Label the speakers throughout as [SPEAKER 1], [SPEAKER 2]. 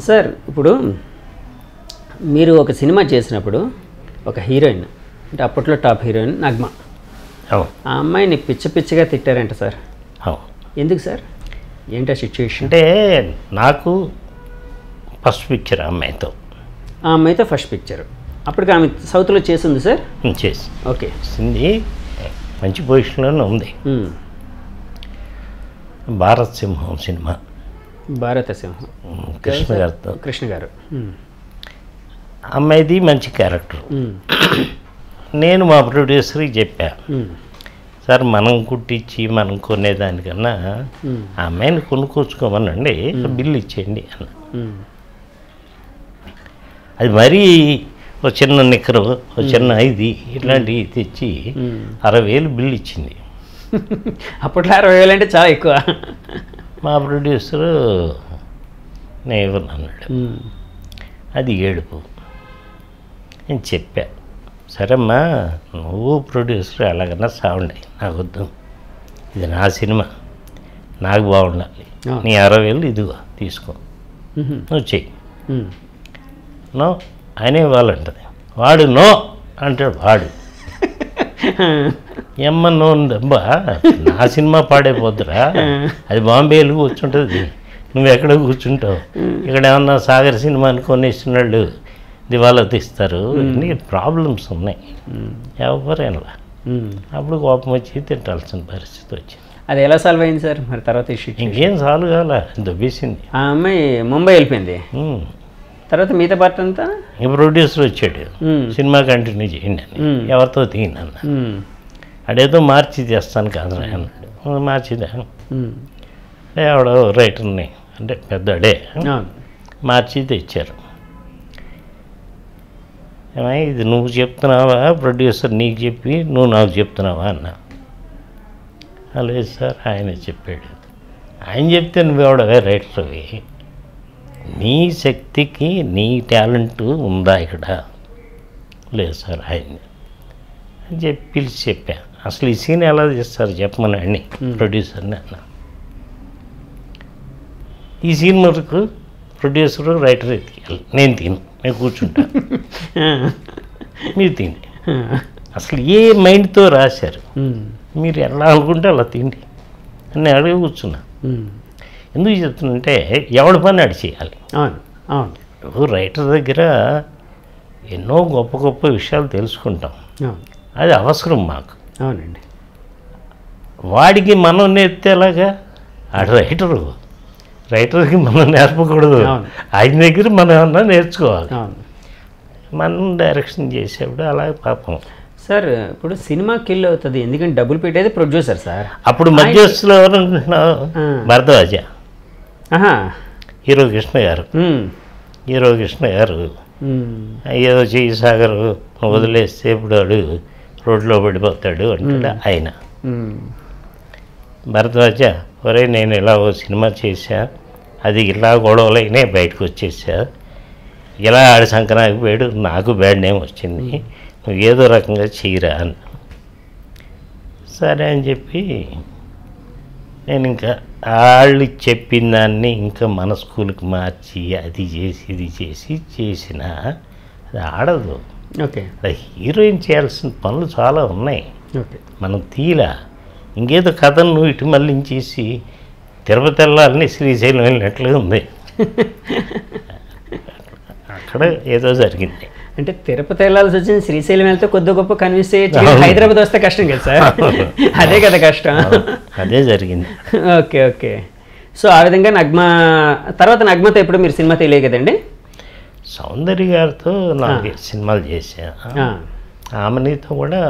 [SPEAKER 1] Sir ఇప్పుడు మీరు ఒక సినిమా చేసినప్పుడు ఒక హీరోయిన్ అంటే అప్పట్లో టాప్ హీరోయిన్ నగ్మ, ఆ అమ్మాయిని పిచ్చిగా తిట్టారంట సార్. ఎందుకు సార్? ఏంటా సిచ్యువేషన్?
[SPEAKER 2] అంటే నాకు ఫస్ట్ పిక్చర్ ఆ అమ్మాయితో
[SPEAKER 1] ఫస్ట్ పిక్చర్. అప్పటికి ఆమె సౌత్లో చేసింది సార్?
[SPEAKER 2] చేసి
[SPEAKER 1] ఓకే,
[SPEAKER 2] చేసింది. మంచి పొజిషన్లోనే ఉంది. భారత సింహం సినిమా,
[SPEAKER 1] భారత సింహం, కృష్ణ గారు.
[SPEAKER 2] అమ్మాయిది మంచి క్యారెక్టర్. నేను మా ప్రొడ్యూసర్కి చెప్పా, సార్ మనం కుట్టించి మనం కొనేదానికన్నా ఆ అమ్మాయిని కొనుక్కొచ్చుకోమనండి, బిల్లు ఇచ్చేయండి అన్న. అది మరీ ఒక చిన్న నిక్కరు, ఒక చిన్న ఇది ఇట్లాంటివి తెచ్చి 60,000 బిల్లు ఇచ్చింది.
[SPEAKER 1] అప్పట్లో 60,000 అంటే చాలా ఎక్కువ.
[SPEAKER 2] మా ప్రొడ్యూసరు నేను ఇవ్వను అన్నాడు. అది ఏడుపు. నేను చెప్పా, సరేమ్మా నువ్వు ప్రొడ్యూసర్ ఎలాగన్నా సావండి, నాకు వద్దు, ఇది నా సినిమా, నాకు బాగుండాలి, నీ 60,000 ఇదిగో తీసుకో, నువ్వు చెయ్యి. నో ఆయనే ఇవ్వాలంటది. వాడు నో అంటాడు. వాడు ఎమ్మ నో దబ్బా, నా సినిమా పాడైపోద్దురా, అది బాంబేలో కూర్చుంటుంది, నువ్వు ఎక్కడ కూర్చుంటావు, ఇక్కడ ఏమన్నా సాగర్ సినిమా అనుకొని ఇస్తున్నాళ్ళు దివాలా తీస్తారు, ఇన్ని ప్రాబ్లమ్స్ ఉన్నాయి ఎవరైనా. అప్పుడు కోపం వచ్చి తిట్టాల్సిన పరిస్థితి వచ్చింది.
[SPEAKER 1] అది ఎలా సాల్వ్ అయింది సార్ మరి తర్వాత ఇష్యూ?
[SPEAKER 2] ఇంకేం సాల్వ్ కాల, దొబ్బేసింది.
[SPEAKER 1] ఆ అమ్మాయి ముంబై వెళ్ళిపోయింది. తర్వాత మిగతా పార్ట్ అంతా
[SPEAKER 2] ప్రొడ్యూసర్ వచ్చాడు, సినిమా కంటిన్యూ చేయండి అని, ఎవరితో తీయనన్న. అడేదో మార్చి చేస్తాను కాదు అన్నాడు. మార్చిదా ఆవిడ రైటర్ని అంటే పెద్దడే మార్చి తెచ్చారు. ఏమై ఇది నువ్వు చెప్తున్నావా, ప్రొడ్యూసర్ నీకు చెప్పి నువ్వు నాకు చెప్తున్నావా అన్నా. లేదు సార్ ఆయనే చెప్పాడు. ఆయన చెప్తే నువ్వెవడవే రైటర్వి, నీ శక్తికి నీ టాలెంట్ ఉందా ఇక్కడ? లేదు సార్ ఆయన్ని అని చెప్పి పిలిచి చెప్పా. అసలు ఈ సీన్ ఎలా చేస్తారు చెప్పమని అన్ని ప్రొడ్యూసర్ని అన్నా. ఈ సీన్ వరకు ప్రొడ్యూసరు రైటర్ ఎత్తికెళ్ళి నేను నేను కూర్చుంటా, మీరు తిండి. అసలు ఏ మైండ్తో రాశారు, మీరు ఎలా అనుకుంటే అలా తిండి అని అడిగి కూర్చున్నా. ఎందుకు చెప్తున్నంటే ఎవడి పని అడి చేయాలి. రైటర్ దగ్గర ఎన్నో గొప్ప గొప్ప విషయాలు తెలుసుకుంటాం, అది అవసరం మాకు.
[SPEAKER 1] అవునండి.
[SPEAKER 2] వాడికి మనం నేర్తేలాగా ఆడు రైటర్కి మనం నేర్పకూడదు, ఆయన దగ్గర మనం ఏమన్నా నేర్చుకోవాలి. మనం డైరెక్షన్ చేసేప్పుడు అలాగే పాపం.
[SPEAKER 1] సార్ ఇప్పుడు సినిమా కిల్ అవుతుంది ఎందుకంటే డబ్బులు పెట్టేది ప్రొడ్యూసర్ సార్.
[SPEAKER 2] అప్పుడు మధ్యస్థులు ఎవరు అనుకుంటున్నావు? భరద్వాజ, హీరో కృష్ణ గారు ఏదో చెయ్యి సాగరు వదిలేస్తే ఇప్పుడు వాడు రోడ్లో పడిపోతాడు అంటాడు ఆయన. భరద్వాజ, ఒరే నేను ఇలా ఓ సినిమా చేశా, అది ఇలా గొడవలైనా బయటకు వచ్చేసా, ఇలా ఆడి సంక్రాంతికి పోయాడు, నాకు బ్యాడ్ నేమ్ వచ్చింది, నువ్వు ఏదో రకంగా చెయ్యరా అని. సరే అని చెప్పి నేను ఇంకా వాళ్ళు చెప్పిన దాన్ని ఇంకా మన స్కూల్కి మార్చి అది చేసి ఇది చేసి చేసిన అది ఆడదు.
[SPEAKER 1] ఓకే,
[SPEAKER 2] హీరోయిన్ చేయాల్సిన పనులు చాలా ఉన్నాయి.
[SPEAKER 1] ఓకే,
[SPEAKER 2] మనం తీలా ఇంకేదో కథను నువ్వు ఇటు మళ్ళించేసి తిరుపతి వెళ్ళాలని శ్రీశైలం వెళ్ళినట్లుగా ఉంది. అక్కడ ఏదో జరిగింది.
[SPEAKER 1] అంటే తిరుపతి వెళ్ళాల్సి వచ్చింది, శ్రీశైలం వెళ్తే కొద్ది గొప్ప కన్విన్స్ చేయొచ్చు, హైదరాబాద్ వస్తే కష్టం కదా సార్. అదే కదా కష్టం.
[SPEAKER 2] అదే జరిగింది.
[SPEAKER 1] Okay okay. సో ఆ విధంగా నగ్మతో ఎప్పుడు మీరు సినిమా తెలియదు కదండి?
[SPEAKER 2] సౌందర్య గారితో 4 సినిమాలు చేశా, ఆమెనితో కూడా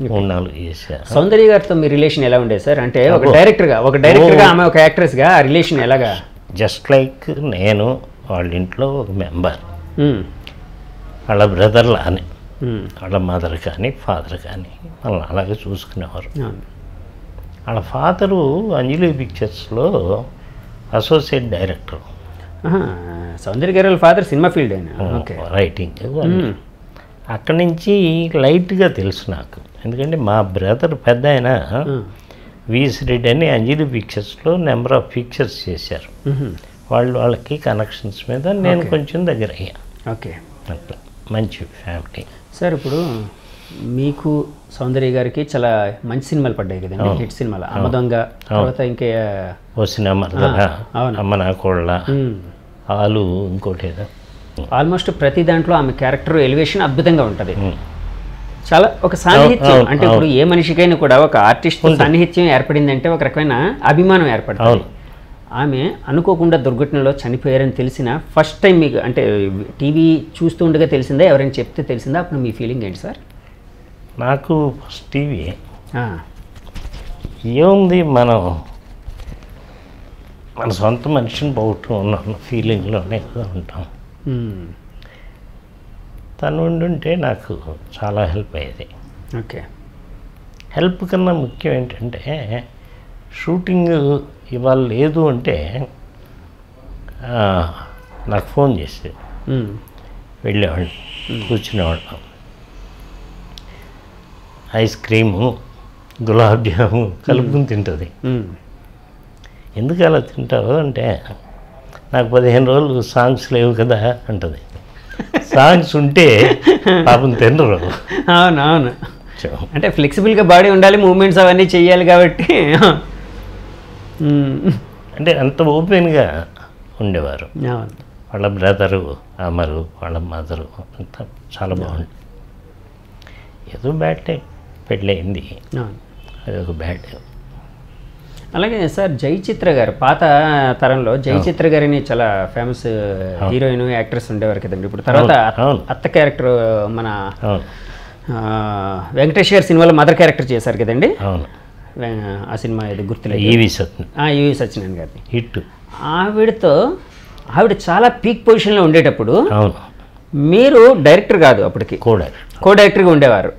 [SPEAKER 2] 3-4 చేశా.
[SPEAKER 1] సౌందర్య గారితో మీ రిలేషన్ ఎలా ఉండేది సార్? అంటే ఒక డైరెక్టర్గా ఆమె ఒక యాక్ట్రెస్గా ఆ రిలేషన్ ఎలాగా?
[SPEAKER 2] జస్ట్ లైక్ నేను వాళ్ళ ఇంట్లో ఒక మెంబర్, వాళ్ళ బ్రదర్లానే, వాళ్ళ మదర్ కానీ ఫాదర్ కానీ వాళ్ళని అలాగే చూసుకునేవారు. వాళ్ళ ఫాదరు అంజలి పిక్చర్స్లో అసోసియేట్ డైరెక్టర్.
[SPEAKER 1] సౌందర్య గారి వాళ్ళ ఫాదర్ సినిమా ఫీల్డ్
[SPEAKER 2] రైటింగ్. అక్కడి నుంచి లైట్గా తెలుసు నాకు, ఎందుకంటే మా బ్రదర్ పెద్ద ఆయన విఎస్ రెడ్డి అని అంజలి పిక్చర్స్లో నెంబర్ ఆఫ్ పిక్చర్స్ చేశారు. వాళ్ళకి కనెక్షన్స్ మీద నేను కొంచెం దగ్గర అయ్యా.
[SPEAKER 1] ఓకే,
[SPEAKER 2] అట్లా మంచి ఫ్యామిలీ.
[SPEAKER 1] సార్ ఇప్పుడు మీకు సౌందర్య గారికి చాలా మంచి సినిమాలు పడ్డాయి కదండి, హిట్ సినిమాలు. అమ్మదొంగ, తర్వాత ఇంకా
[SPEAKER 2] వచ్చిన అమ్మ నా కోళ్ళ, ఆలు, ఇంకోటి ఏదో.
[SPEAKER 1] ఆల్మోస్ట్ ప్రతి దాంట్లో ఆమె క్యారెక్టర్ ఎలివేషన్ అద్భుతంగా ఉంటుంది. చాలా ఒక సాన్నిహిత్యం, అంటే ఇప్పుడు ఏ మనిషికైనా కూడా ఒక ఆర్టిస్ట్ సాన్నిహిత్యం ఏర్పడిందంటే ఒక రకమైన అభిమానం ఏర్పడుతుంది. ఆమె అనుకోకుండా దుర్ఘటనలో చనిపోయారని తెలిసిన ఫస్ట్ టైం మీకు, అంటే టీవీ చూస్తూ ఉండగా తెలిసిందా, ఎవరైనా చెప్తే తెలిసిందా, అప్పుడు మీ ఫీలింగ్ ఏంటి సార్?
[SPEAKER 2] నాకు ఫస్ట్ టీవీ ఏముంది, మన సొంత మనిషిని పోగొట్టు ఉన్న ఫీలింగ్లోనే ఉంటాం. తను ఉండుంటే నాకు చాలా హెల్ప్ అయ్యేది.
[SPEAKER 1] ఓకే,
[SPEAKER 2] హెల్ప్ కన్నా ముఖ్యం ఏంటంటే షూటింగ్ ఇవాళ లేదు అంటే నాకు ఫోన్ చేసి వెళ్ళేవాళ్ళు, కూర్చునేవాళ్ళం. ఐస్ క్రీము, గులాబ్ జాము కలుపుకుని తింటుంది. ఎందుకు అలా తింటావు అంటే, నాకు 15 రోజులు సాంగ్స్ లేవు కదా అంటుంది. సాంగ్స్ ఉంటే పాపం తినరు.
[SPEAKER 1] అవునవును, అంటే ఫ్లెక్సిబుల్గా బాడీ ఉండాలి, మూమెంట్స్ అవన్నీ చెయ్యాలి కాబట్టి.
[SPEAKER 2] అంటే అంత ఓపెన్గా ఉండేవారు. వాళ్ళ బ్రదరు అమరు, వాళ్ళ మదరు అంతా చాలా బాగుంది. ఏదో బ్యాడ్ టైం, పెళ్ళయింది, అది ఒక బ్యాడ్ టైం.
[SPEAKER 1] అలాగే సార్ జయచిత్ర గారు, పాత తరంలో జయచిత్ర గారిని చాలా ఫేమస్ హీరోయిన్, యాక్ట్రెస్ ఉండేవారు కదండి. ఇప్పుడు తర్వాత అత్త క్యారెక్టర్ మన వెంకటేష్ గారి సినిమాలో మదర్ క్యారెక్టర్ చేశారు కదండి. ఆ సినిమా ఏదో గుర్తులేదు, ఈవి సత్యనారాయణ గారిది హిట్. ఆవిడ చాలా పీక్ పొజిషన్లో ఉండేటప్పుడు మీరు డైరెక్టర్ కాదు, అప్పటికి కో డైరెక్టర్గా ఉండేవారు.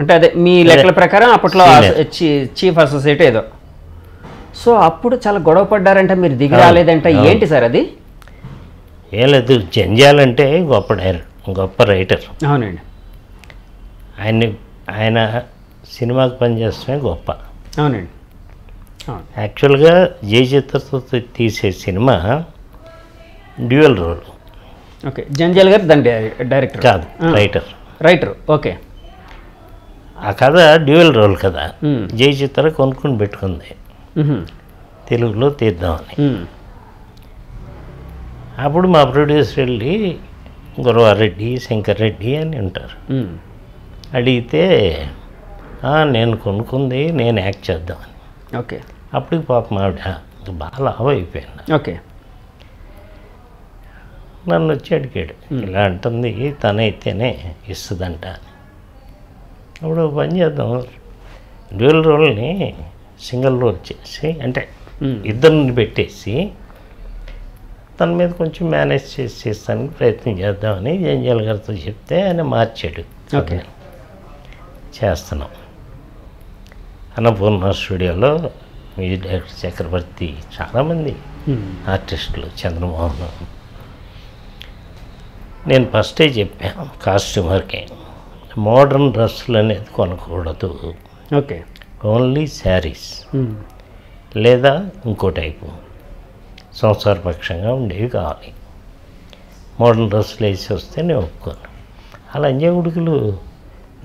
[SPEAKER 1] అంటే అదే మీ లెక్కల ప్రకారం అప్పట్లో చీఫ్ అసోసియేట్ ఏదో. సో అప్పుడు చాలా గొడవ పడ్డారంటే, మీరు దిగి రాలేదంటే ఏంటి సార్ అది?
[SPEAKER 2] ఏం లేదు, జంజాలంటే గొప్ప రైటర్.
[SPEAKER 1] అవునండి,
[SPEAKER 2] ఆయన సినిమాకి పనిచేస్తమే గొప్ప.
[SPEAKER 1] అవునండి,
[SPEAKER 2] యాక్చువల్గా జయచిత్రతో తీసే సినిమా డ్యూయల్ రోల్.
[SPEAKER 1] ఓకే, జంజాల్ గారు దాని డైరెక్టర్
[SPEAKER 2] కాదు,
[SPEAKER 1] రైటర్. ఓకే,
[SPEAKER 2] ఆ కథ డ్యూయల్ రోల్ కదా. జయచిత్ర కొనుక్కుని పెట్టుకుంది తెలుగులో తీద్దామని. అప్పుడు మా ప్రొడ్యూసర్ వెళ్ళి గురవారెడ్డి, శంకర్ రెడ్డి అని ఉంటారు, అడిగితే నేను కొనుక్కుంది, నేను యాక్ట్ చేద్దామని.
[SPEAKER 1] ఓకే,
[SPEAKER 2] అప్పటికి పాపం ఆవిడ బాగా లావ్ అయిపోయింది.
[SPEAKER 1] ఓకే,
[SPEAKER 2] నన్ను వచ్చి అడిగాడు, ఇలా అంటుంది, తనైతేనే ఇస్తుందంట. అప్పుడు పని చేద్దాం, డ్యూయల్ రోల్ని సింగిల్ రోల్ చేసి, అంటే ఇద్దరిని పెట్టేసి తన మీద కొంచెం మేనేజ్ చేస్తానికి ప్రయత్నం చేద్దామని జంజాల్ గారితో చెప్తే ఆయన మార్చాడు.
[SPEAKER 1] ఓకే,
[SPEAKER 2] చేస్తున్నాం. అన్నపూర్ణ స్టూడియోలో మ్యూజిక్ డైరెక్టర్ చక్రవర్తి, చాలామంది ఆర్టిస్టులు, చంద్రమోహన్. నేను ఫస్టే చెప్పాను కాస్ట్యూమర్కి, మోడర్న్ డ్రెస్సులు అనేది కొనకూడదు.
[SPEAKER 1] ఓకే,
[SPEAKER 2] ఓన్లీ శారీస్ లేదా ఇంకో టైపు సంసారపక్షంగా ఉండేవి కావాలి. మోడర్న్ డ్రెస్సులు వేసి వస్తే నేను ఒప్పుకోను. అలా అంజే ఉడుకులు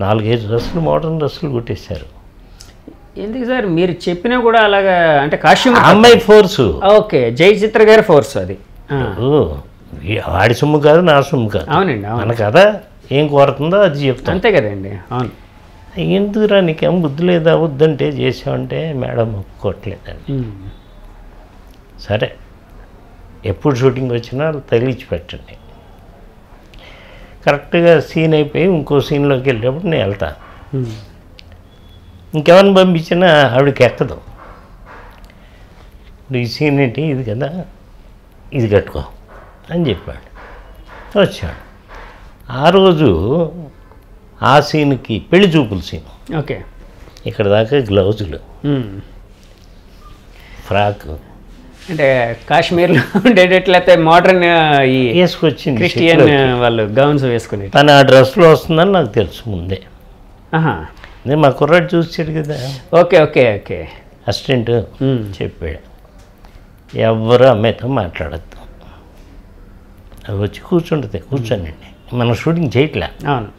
[SPEAKER 2] 4-5 డ్రెస్సులు మోడర్న్ డ్రెస్సులు కుట్టేశారు.
[SPEAKER 1] ఎందుకు సార్ మీరు చెప్పినా కూడా అలాగా, అంటే కాస్ట్యూమ్
[SPEAKER 2] అమ్మాయి ఫోర్సు.
[SPEAKER 1] ఓకే, జయచిత్ర గారి ఫోర్స్ అది.
[SPEAKER 2] వాడి సొమ్ము కాదు, నా సొమ్ము కాదు.
[SPEAKER 1] అవునండి,
[SPEAKER 2] మన కదా ఏం కోరుతుందో అది చెప్తాను,
[SPEAKER 1] అంతే కదండి. అవును,
[SPEAKER 2] ఎందుకురా నీకేం బుద్ధి లేదా, వద్దంటే చేసామంటే మేడం ఒప్పుకోవట్లేదండి. సరే, ఎప్పుడు షూటింగ్ వచ్చినా తగిలించి పెట్టండి. కరెక్ట్గా సీన్ అయిపోయి ఇంకో సీన్లోకి వెళ్ళేటప్పుడు నేను వెళ్తాను. ఇంకెవరిని పంపించినా ఆవిడకి ఎక్కదు. ఈ సీన్ ఏంటి, ఇది కదా, ఇది కట్టుకో అని చెప్పాడు. వచ్చాడు. ఆ రోజు ఆ సీన్కి పెళ్లి చూపుల సీన్.
[SPEAKER 1] ఓకే,
[SPEAKER 2] ఇక్కడ దాకా గ్లౌజులు, ఫ్రాక్,
[SPEAKER 1] అంటే కాశ్మీర్లో ఉండేటట్లయితే మోడర్న్
[SPEAKER 2] వేసుకొచ్చింది,
[SPEAKER 1] క్రిస్టియన్ వాళ్ళు గౌన్స్ వేసుకుని.
[SPEAKER 2] తను ఆ డ్రెస్లో వస్తుందని నాకు తెలుసు ముందే. నేను మా కుర్రాడు చూసాడు కదా.
[SPEAKER 1] ఓకే ఓకే ఓకే,
[SPEAKER 2] అసిస్టెంట్ చెప్పాడు. ఎవరు అమ్మాయితో మాట్లాడద్దు, అది వచ్చి కూర్చుంటుంది. కూర్చోనండి, మనం షూటింగ్ చేయట్లే.
[SPEAKER 1] అవును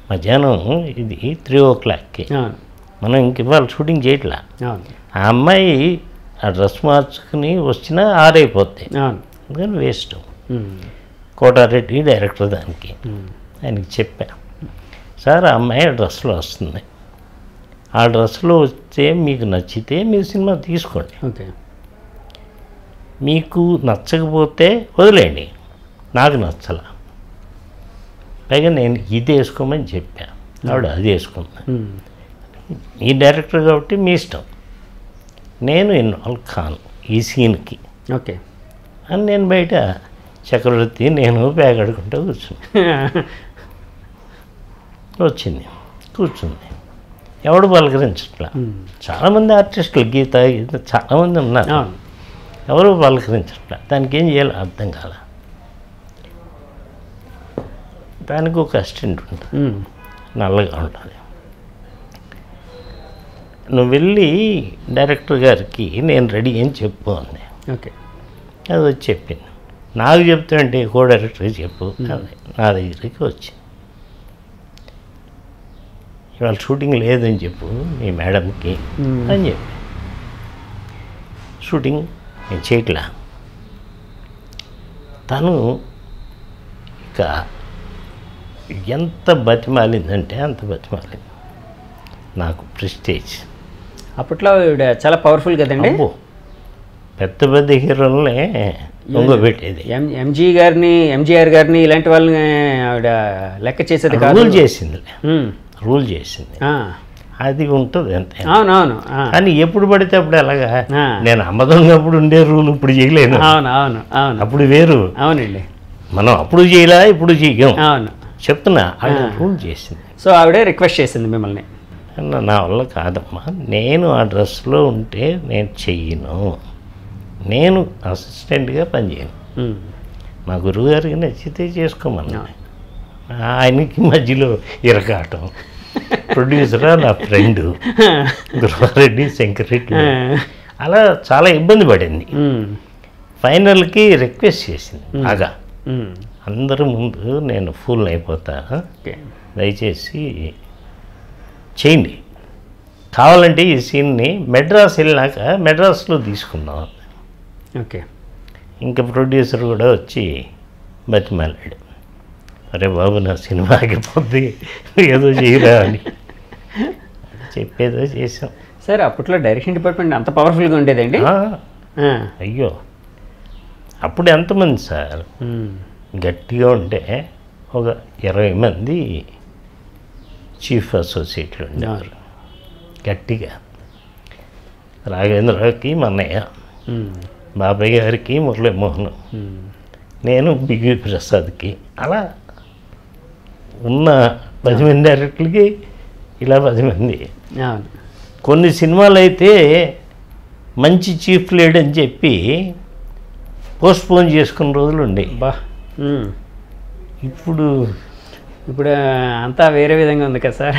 [SPEAKER 2] మధ్యాహ్నం ఇది 3
[SPEAKER 1] అవును
[SPEAKER 2] మనం ఇంక ఇవాళ షూటింగ్ చేయట్లే.
[SPEAKER 1] అవును
[SPEAKER 2] ఆ అమ్మాయి ఆ డ్రెస్ మార్చుకుని వచ్చినా ఆరైపోతాయి,
[SPEAKER 1] అవును
[SPEAKER 2] అందుకని వేస్ట్. కోటారెడ్డి డైరెక్టర్ దానికి, ఆయనకి చెప్పా, సార్ ఆ అమ్మాయి డ్రెస్లో వస్తుంది, ఆ డ్రెస్లో వస్తే మీకు నచ్చితే మీరు సినిమా తీసుకోండి,
[SPEAKER 1] ఓకే
[SPEAKER 2] మీకు నచ్చకపోతే వదిలేయండి, నాకు నచ్చల. పైగా నేను ఇది వేసుకోమని చెప్పా, ఆవిడ అది వేసుకుందా. మీ డైరెక్టర్ కాబట్టి మీ ఇష్టం, నేను ఇన్వాల్వ్ కాను ఈ సీన్కి
[SPEAKER 1] ఓకే
[SPEAKER 2] అని నేను బయట చక్రవర్తి నేను బ్యాగ్ ఆడుకుంటూ వచ్చింది, కూర్చుంది. ఎవడు పలకరించట్లా. చాలామంది ఆర్టిస్టులు గీత చాలామంది ఉన్నారు, ఎవరు పలకరించట్లా. దానికి ఏం చేయాలో అర్థం కాల. దానికి ఒక అసిస్టెంట్ ఉంటుంది, నల్లగా ఉంటుంది. నువ్వు వెళ్ళి డైరెక్టర్ గారికి నేను రెడీ అని చెప్పు అంది.
[SPEAKER 1] ఓకే
[SPEAKER 2] అది వచ్చి చెప్పింది. నాకు చెప్తా అంటే కో డైరెక్టర్కి చెప్పు, అది నా దగ్గరికి వచ్చి ఇవాళ షూటింగ్ లేదని చెప్పు మీ మేడంకి అని చెప్పి. షూటింగ్ నేను చేయట్లా. తను ఇక ఎంత బతిమాలిందంటే అంత బతిమాలింది. నాకు ప్రెస్టేజ్.
[SPEAKER 1] అప్పట్లో ఈవిడ చాలా పవర్ఫుల్ కదండి.
[SPEAKER 2] అబ్బో, పెద్ద పెద్ద హీరోలనే పెట్టేది.
[SPEAKER 1] ఎంజీఆర్ గారిని ఇలాంటి వాళ్ళని ఆవిడ లెక్క చేసేది కాదు.
[SPEAKER 2] రూల్ చేసింది అది ఉంటుంది అంతే.
[SPEAKER 1] అవునవును.
[SPEAKER 2] కానీ ఎప్పుడు పడితే అప్పుడు అలాగా. నేను అమ్మదొంగప్పుడు ఉండే రూల్ ఇప్పుడు చేయలేను.
[SPEAKER 1] అవును అవును అవును
[SPEAKER 2] అప్పుడు వేరు.
[SPEAKER 1] అవునండి,
[SPEAKER 2] మనం అప్పుడు చేయలే, ఇప్పుడు చెయ్యం.
[SPEAKER 1] అవును
[SPEAKER 2] చెప్తున్నా, ఆవిడ రూల్ చేసింది.
[SPEAKER 1] సో ఆవిడే రిక్వెస్ట్ చేసింది మిమ్మల్ని.
[SPEAKER 2] నా వల్ల కాదమ్మా, నేను ఆ డ్రెస్లో ఉంటే నేను చెయ్యను, నేను అసిస్టెంట్గా పనిచేయను, మా గురువుగారికి నచ్చితే చేసుకోమన్నా. ఆయనకి మధ్యలో ఇరకాటం. ప్రొడ్యూసరా నా ఫ్రెండు గురువారెడ్డి, శంకరెడ్డి, అలా చాలా ఇబ్బంది పడింది. ఫైనల్కి రిక్వెస్ట్ చేసింది బాగా, అందరి ముందు నేను ఫుల్ అయిపోతా, దయచేసి చేయండి, కావాలంటే ఈ సీన్ని మెడ్రాస్ వెళ్ళినాక మెడ్రాస్లో తీసుకుందాం.
[SPEAKER 1] ఓకే.
[SPEAKER 2] ఇంకా ప్రొడ్యూసర్ కూడా వచ్చి బతిమాలాడు, అరే బాబు నా సినిమా ఆగిపోద్ది, ఏదో చేయరా అని చెప్పేదో చేసాం.
[SPEAKER 1] సార్ అప్పట్లో డైరెక్షన్ డిపార్ట్మెంట్ అంత పవర్ఫుల్గా ఉండేదండి.
[SPEAKER 2] అయ్యో, అప్పుడు ఎంతమంది సార్, గట్టిగా ఉంటే ఒక 20 మంది చీఫ్ అసోసియేట్లు ఉండేవారు గట్టిగా. రాఘవేంద్రరావుకి మన్నయ్య, బాబాయ్ గారికి మురళీమోహన్, నేను బివి ప్రసాద్కి, అలా ఉన్న 10 మంది డైరెక్టర్లకి ఇలా 10 మంది. కొన్ని సినిమాలు అయితే మంచి చీఫ్ లేడని చెప్పి పోస్ట్పోన్ చేసుకున్న రోజులు ఉండే. ఇప్పుడు
[SPEAKER 1] అంతా వేరే విధంగా ఉంది కదా సార్.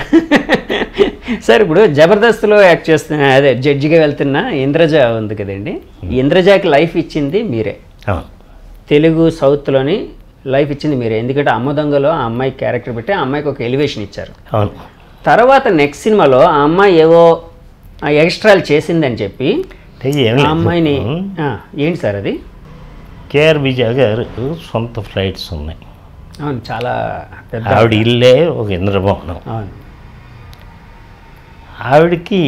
[SPEAKER 1] సార్ ఇప్పుడు జబర్దస్త్లో యాక్ట్ చేస్తున్న, అదే జడ్జిగా వెళ్తున్న ఇంద్రజ ఉంది కదండి, ఇంద్రజకి లైఫ్ ఇచ్చింది మీరే. తెలుగు సౌత్లోని లైఫ్ ఇచ్చింది మీరే, ఎందుకంటే అమ్మ దొంగలో ఆ అమ్మాయి క్యారెక్టర్ పెట్టి ఆ అమ్మాయికి ఒక ఎలివేషన్ ఇచ్చారు. తర్వాత నెక్స్ట్ సినిమాలో ఆ అమ్మాయి ఏవో ఎక్స్ట్రాలు చేసిందని చెప్పి ఆ అమ్మాయిని, ఏంటి సార్ అది?
[SPEAKER 2] కేఆర్ విజయ గారు సొంత ఫ్లైట్స్ ఉన్నాయి.
[SPEAKER 1] అవును, చాలా పెద్ద
[SPEAKER 2] ఆవిడ ఇల్లే ఒక ఇంద్రభవనం.
[SPEAKER 1] అవును.
[SPEAKER 2] ఆవిడకి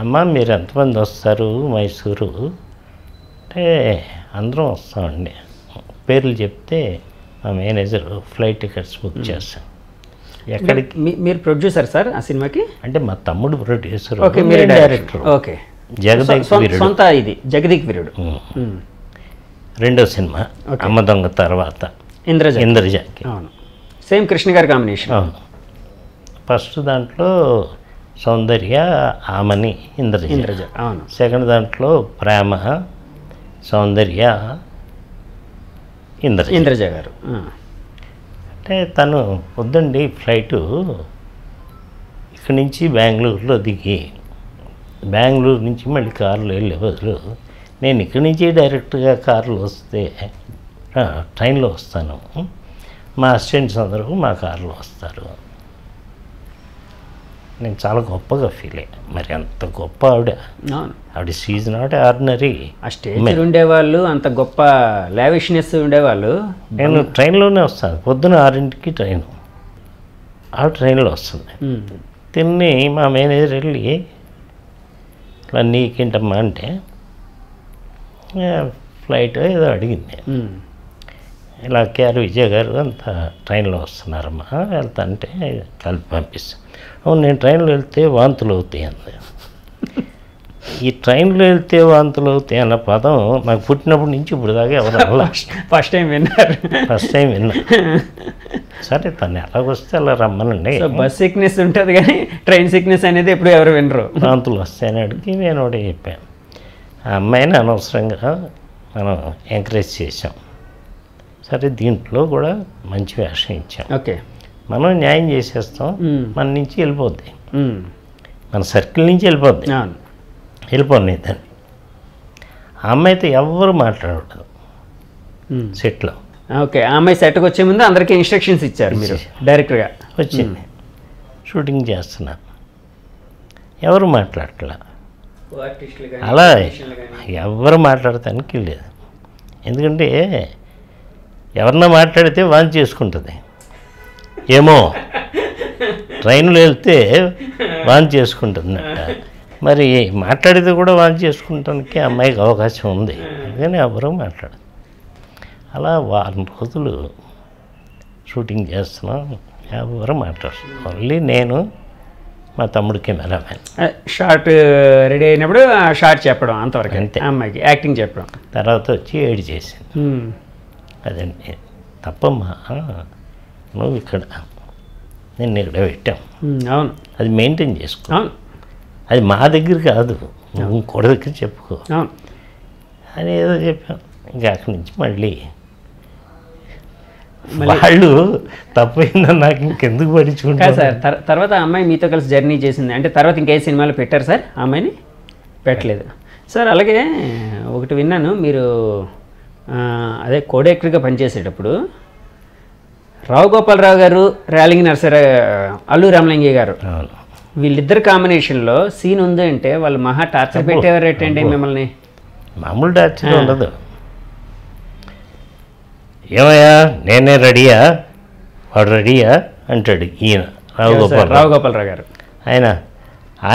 [SPEAKER 2] అమ్మ మీరు ఎంతమంది వస్తారు మైసూరు అంటే, అందరం వస్తామండి, పేర్లు చెప్తే మా మేనేజర్ ఫ్లైట్ టికెట్స్ బుక్ చేస్తాం. ఎక్కడికి?
[SPEAKER 1] మీరు ప్రొడ్యూసర్ సార్ ఆ సినిమాకి?
[SPEAKER 2] అంటే మా తమ్ముడు ప్రొడ్యూసర్,
[SPEAKER 1] మీరు డైరెక్టర్. ఓకే.
[SPEAKER 2] జగదీక్ వీరుడు
[SPEAKER 1] సొంత ఇది జగదీక్ వీరుడు
[SPEAKER 2] రెండో సినిమా. అమ్మ దొంగ తర్వాత ఇంద్రజకి.
[SPEAKER 1] అవును, సేమ్ కృష్ణ గారి కాంబినేషన్.
[SPEAKER 2] అవును. ఫస్ట్ దాంట్లో సౌందర్య, ఆమని, ఇంద్రజ.
[SPEAKER 1] అవును.
[SPEAKER 2] సెకండ్ దాంట్లో ప్రేమ, సౌందర్య, ఇంద్రజ
[SPEAKER 1] గారు.
[SPEAKER 2] అంటే తను వద్దండి ఫ్లైటు ఇక్కడి నుంచి బెంగళూరులో దిగి, బెంగళూరు నుంచి మళ్ళీ కారులో వెళ్ళే బదులు నేను ఇక్కడి నుంచి డైరెక్ట్గా కారులో వస్తే ట్రైన్లో వస్తాను, మా అసిస్టెంట్స్ అందరూ మా కారులో వస్తారు. నేను చాలా గొప్పగా ఫీల్ అయ్యా. మరి అంత గొప్ప ఆవిడ షీజ్ నాట్ ఆర్డినరీ.
[SPEAKER 1] ఆ స్టేజ్ ఉండేవాళ్ళు అంత గొప్ప లావిష్నెస్ ఉండేవాళ్ళు.
[SPEAKER 2] నేను ట్రైన్లోనే వస్తాను, పొద్దున 6ంటికి ట్రైను, ఆ ట్రైన్లో వస్తుంది. తిని మా మేనేజర్ వెళ్ళి ఇట్లా నీకేంటమ్మా అంటే ఫ్లైట్ ఏదో అడిగింది. ఇలా కేఆర్ విజయ్ గారు అంతా ట్రైన్లో వస్తున్నారమ్మా, వెళ్తా అంటే కలిపి పంపిస్తాను. అవును, నేను ట్రైన్లో వెళ్తే వాంతులు అవుతాయి అంది. ఈ ట్రైన్లో వెళ్తే వాంతులు అవుతాయి అన్న పదం నాకు పుట్టినప్పటి నుంచి ఇప్పుడు దాకా ఎవరు
[SPEAKER 1] ఫస్ట్ టైం విన్నారు.
[SPEAKER 2] సరే తను ఎలాగొస్తే అలా రమ్మనండి.
[SPEAKER 1] బస్ సిక్నెస్ ఉంటుంది కానీ ట్రైన్ సిక్నెస్ అనేది ఎప్పుడు ఎవరు వినరు.
[SPEAKER 2] వాంతులు వస్తాయని అడిగి నేను ఒకటి చెప్పాను. ఆ అమ్మాయిని అనవసరంగా మనం ఎంకరేజ్ చేసాం. సరే దీంట్లో కూడా మంచి వేషం ఇచ్చాం.
[SPEAKER 1] ఓకే,
[SPEAKER 2] మనం న్యాయం చేసేస్తాం, మన నుంచి వెళ్ళిపోద్ది, మన సర్కిల్ నుంచి వెళ్ళిపోద్ది, వెళ్ళిపోయి దాన్ని. ఆ అమ్మాయితో ఎవరు మాట్లాడకూడదు సెట్లో.
[SPEAKER 1] ఓకే, ఆ అమ్మాయి సెట్కి వచ్చే ముందు అందరికీ ఇన్స్ట్రక్షన్స్ ఇచ్చారు మీరు డైరెక్ట్గా?
[SPEAKER 2] వచ్చింది, షూటింగ్ చేస్తున్నా, ఎవరు మాట్లాడట్లా. అలా ఎవరు మాట్లాడటానికి లేదు. ఎందుకంటే ఎవరన్నా మాట్లాడితే వాంతి చేసుకుంటుంది ఏమో, ట్రైన్లో వెళ్తే వాంతి చేసుకుంటుందట. మరి మాట్లాడితే కూడా వాంతి చేసుకుంటానికి అమ్మాయికి అవకాశం ఉంది, కానీ ఎవరూ మాట్లాడదు. అలా 1 వారం రోజులు షూటింగ్ చేస్తున్నాం, ఎవరు మాట్లాడుతున్నాం. ఓన్లీ నేను, మా తమ్ముడు కెమెరామెన్.
[SPEAKER 1] షార్ట్ రెడీ అయినప్పుడు ఆ షార్ట్ చెప్పడం అంతవరకు, అంతే. అమ్మాయికి యాక్టింగ్ చెప్పడం.
[SPEAKER 2] తర్వాత వచ్చి ఏడ్ చేసింది. అదండి తప్పమ్మా, నువ్వు ఇక్కడ, నేను ఇక్కడ పెట్టాం.
[SPEAKER 1] అవును,
[SPEAKER 2] అది మెయింటైన్ చేసుకో.
[SPEAKER 1] అవును,
[SPEAKER 2] అది మా దగ్గర కాదు, నువ్వు ఇంకోటి దగ్గర చెప్పుకో అని ఏదో చెప్పాం. ఇంకా అక్కడి నుంచి మళ్ళీ వాళ్ళు తప్పైందని నాకు ఇంకెందుకు పడించుకుంటారు
[SPEAKER 1] సార్. తర్వాత ఆ అమ్మాయి మీతో కలిసి జర్నీ చేసింది అంటే తర్వాత ఇంకే సినిమాలో పెట్టారు సార్? ఆ అమ్మాయిని పెట్టలేదు సార్. అలాగే ఒకటి విన్నాను, మీరు అదే కోడైరెక్టర్గా పనిచేసేటప్పుడు రావు గోపాలరావు గారు, రేలంగి నరసరావు, అల్లు రామలింగయ్య గారు, వీళ్ళిద్దరు కాంబినేషన్లో సీన్ ఉంది అంటే వాళ్ళు మహా టార్చర్ పెట్టేవారు ఏంటండి మిమ్మల్ని?
[SPEAKER 2] మామూలు టార్చర్ ఉండదు. ఏమయ్యా నేనే రెడీయా, వాడు రెడీయా అంటాడు ఈయన రావు గోపాలరావు
[SPEAKER 1] గారు.
[SPEAKER 2] ఆయన